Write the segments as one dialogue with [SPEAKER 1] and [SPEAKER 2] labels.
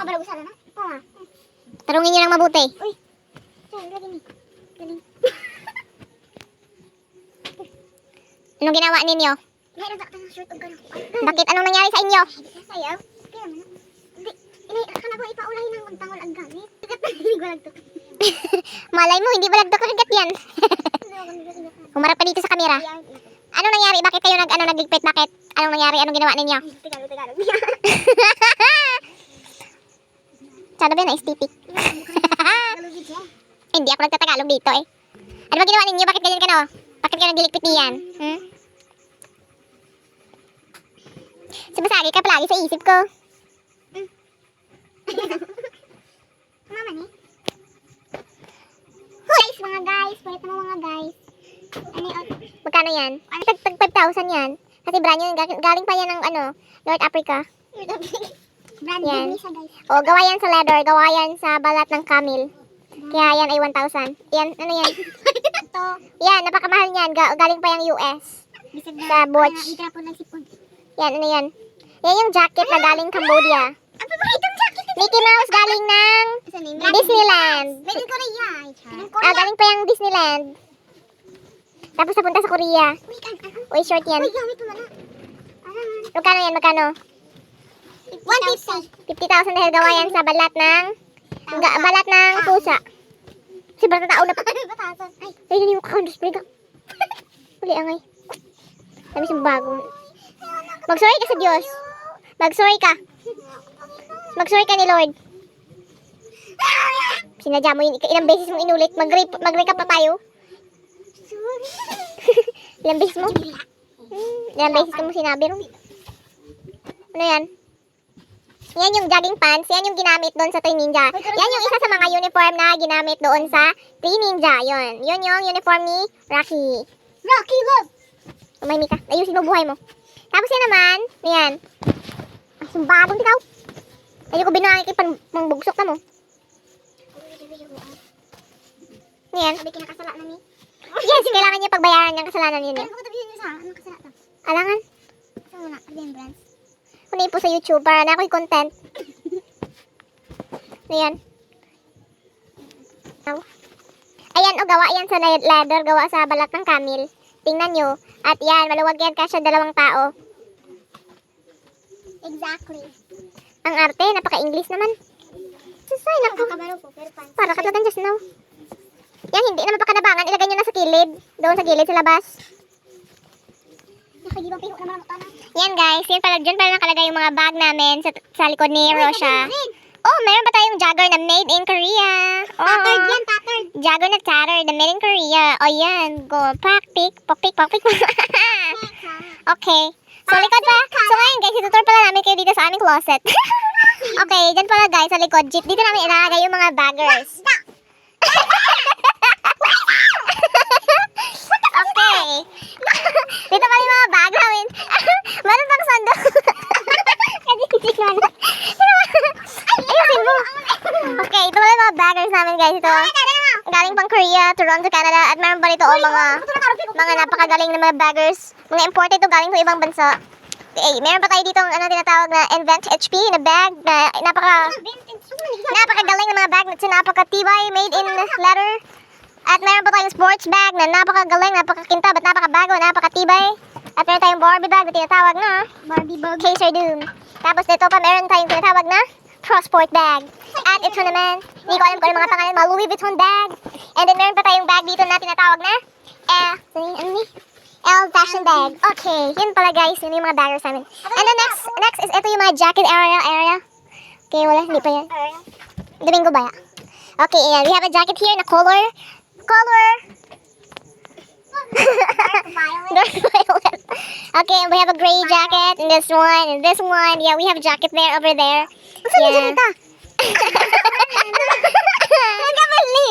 [SPEAKER 1] Makabalog sana na. Oo.
[SPEAKER 2] Tarungin nyo ng mabuti.
[SPEAKER 1] Uy. Saan, galing eh. Galing.
[SPEAKER 2] Anong ginawa ninyo?
[SPEAKER 1] Meron ba ng shirt o gano'n?
[SPEAKER 2] Bakit? Anong nangyari sa inyo?
[SPEAKER 1] Sayaw? Kaya mo na. Hindi. Ka na ba ipaulahin ng magtangol ang gamit? Tigat na hindi ko lagtok.
[SPEAKER 2] Malay mo, hindi balagdo kagat yan. Humarap ka dito sa kamera. Anong nangyari? Bakit kayo nagligpit? Bakit? Anong nangyari? Anong ginawa ninyo?
[SPEAKER 1] Tagalog.
[SPEAKER 2] Sana ba yun na aesthetic?
[SPEAKER 1] Tagalogid siya.
[SPEAKER 2] Hindi ako nagtatagalog dito eh. Ano ba ginawa ninyo? Bakit ganyan ka no? Bakit kayo nagligpit niyan? Sumasagi ka palagi sa isip ko.
[SPEAKER 1] Mama ni. Guys, mga guys. Palit mo mga guys. Ano yun?
[SPEAKER 2] Magkano yan? Tag 5,000 yan. Kasi brand yun, galing pa yan ng North Africa.
[SPEAKER 1] Brand
[SPEAKER 2] Yan.
[SPEAKER 1] new siya guys.
[SPEAKER 2] O, gawa yan sa leather, gawa yan sa balat ng camel. Kaya yan ay 1,000. Yan, ano yan?
[SPEAKER 1] Ito.
[SPEAKER 2] Yan, napakamahal niyan. Galing pa yung US.
[SPEAKER 1] Bisag
[SPEAKER 2] Sa Butch.
[SPEAKER 1] Itra po ng sipon.
[SPEAKER 2] Yan, ano yan? Yan yung jacket na galing Cambodia.
[SPEAKER 1] Ang paboritong jacket.
[SPEAKER 2] Mickey Mouse galing ng Disneyland.
[SPEAKER 1] Made in Korea.
[SPEAKER 2] Galing pa yung Disneyland. Tapos napunta sa Korea.
[SPEAKER 1] Uy,
[SPEAKER 2] Uy, short yan.
[SPEAKER 1] Uy, gamit mo na.
[SPEAKER 2] Magkano yan? Magkano?
[SPEAKER 1] 150.
[SPEAKER 2] 50,000 dahil gawa yan sa balat ng balat ng pusa. Si Brata tao na pa.
[SPEAKER 1] Batasan. Ay,
[SPEAKER 2] Ay, hindi mo kakandus break. Uli angay. Dami siyang bagong. Mag-sorry ka sa Diyos. Mag-sorry ka. Mag-sorry ka ni Lord. Sinadya mo yun. Ilang beses mo inulit. Mag-recap pa tayo. Ilang beses mo? Ilang beses mo sinabi ro. Ano yan? Yan yung jogging pants. Yan yung ginamit doon sa Three Ninja. Yan yung isa sa mga uniform na ginamit doon sa Three Ninja. Yun. Yun yung uniform ni Rocky.
[SPEAKER 1] Rocky Love.
[SPEAKER 2] Umahimik ka. Ayusin mo buhay mo. Tapos yan naman. Yan. Ay, sumbagong tikaw. Ayoko binangin kay pangbugsok na mo. Yan.
[SPEAKER 1] Sabi kinakasala na ni.
[SPEAKER 2] Yes, kailangan niya pagbayaran yung kasalanan yun.
[SPEAKER 1] Pero kung tabihin niyo sa ano kasala to?
[SPEAKER 2] Alangan.
[SPEAKER 1] Sa muna, remembrance.
[SPEAKER 2] Kunin po sa YouTube para na ako'y content. Ayan. Ayan, o gawa yan sa leather, gawa sa balat ng camel. Tingnan nyo. At yan, maluwag yan kasya 2 tao.
[SPEAKER 1] Exactly.
[SPEAKER 2] Ang arte, napaka-English naman. Susay, naku.
[SPEAKER 1] Kabaro po, pero pants.
[SPEAKER 2] Para katlagan just now. Yan, hindi naman pakanabangan. Ilagay nyo na sa kilid. Doon sa gilid, sa labas.
[SPEAKER 1] Nakadi ba pero naman ako tanong.
[SPEAKER 2] Yan guys, yan pala, dyan pala nakalagay yung mga bag namin sa likod ni Rosha. Oh, meron pa tayong jogger na made in Korea. Oh,
[SPEAKER 1] Tattered yan, tattered.
[SPEAKER 2] jogger na tattered na made in Korea. Oh, yan. Go, pakpik. Okay. So, likod pa. So, ngayon guys, itutur pala namin kayo dito sa aming closet. Okay, dyan pala guys, sa likod. Jeep. Dito namin ilalagay yung mga baggers. Okay. Dito pala yung mga bag namin. Meron pang sando. Ayusin mo. Okay, ito pala yung mga baggers namin guys. Ito. Galing pang Korea, Toronto, Canada. At meron pa rito mga napakagaling na mga baggers. Mga imported to galing sa ibang bansa. Okay, meron pa tayo dito tinatawag na Invent HP na bag na napakagaling na mga bag na napakatibay, made in leather. At meron pa tayong sports bag na napakagaling, napakakintab at napakabago, napakatibay. At meron tayong Barbie bag na tinatawag na
[SPEAKER 1] Barbie bag.
[SPEAKER 2] Chaser Doom. Tapos dito pa meron tayong tinatawag na Crossport bag. At ito naman, hindi ko alam kung ano mga pangalan, mga Louis Vuitton bag. And then meron pa tayong bag dito na tinatawag na L fashion bag. Okay, yun pala guys, yun yung mga baggers namin. And then next is ito yung mga jacket area. Okay, wala, hindi pa yan. Domingo ba ya? Okay, and we have a jacket here na color. Dark violet. Okay, and we have a gray jacket, and this one. Yeah, we have a jacket there, over there. Yeah. Nagkamali.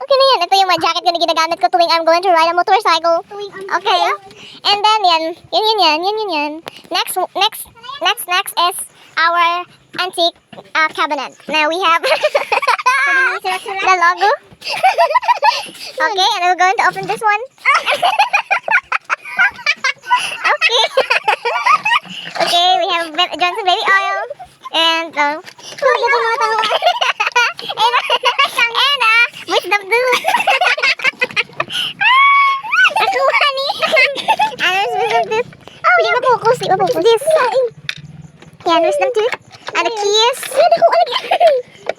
[SPEAKER 2] Okay na yan. Ito yung mga jacket na ginagamit ko tuwing I'm going to ride a motorcycle. Okay. And then, yan. Next is our antique cabinet. Now we have the logo. Okay, and we're going to open this one. Okay. Okay, we have Johnson baby oil. And, wisdom tooth. Nakuha ni. Ano wisdom tooth? Oh, di ma-focus. This. Yan, wisdom tooth. And a kiss.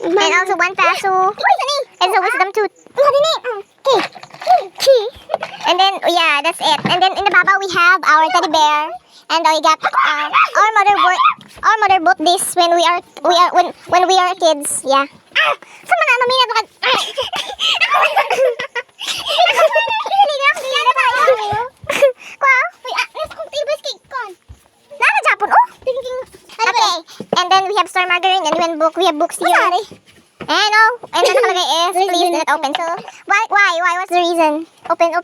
[SPEAKER 2] And also 1 peso. And so wisdom tooth. Key. And then, yeah, that's it. And then in the baba we have our teddy bear. And we got our mother bought this when we are kids. Yeah. Sama na mamina to. Okay. And then we have Star Margarine and we have books here. And and then nakalagay is please do not open. So why? What's the reason? Open.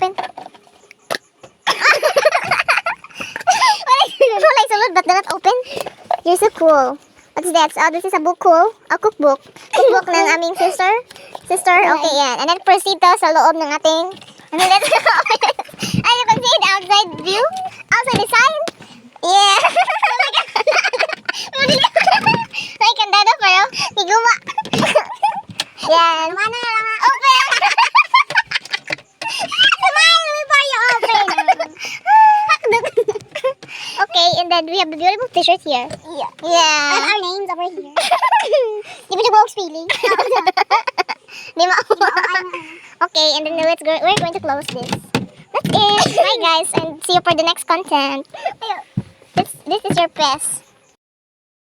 [SPEAKER 2] Walay sulod but do not open. You're so cool. What's that? Oh, this is a book cool. A cookbook. Cookbook ng aming sister. Okay, yan. And then proceed to sa loob ng ating and then let's and you can see the outside view. Outside the sign. Yeah. May kandado pero higuma. Yan. Open. Smile before you open. Okay, and then we have the beautiful t-shirt here. Yeah.
[SPEAKER 1] And our names over here.
[SPEAKER 2] Di ba nag-walk feeling? Di ma Okay, and then we're going to close this. That's it. Bye guys, and see you for the next content. This is your press.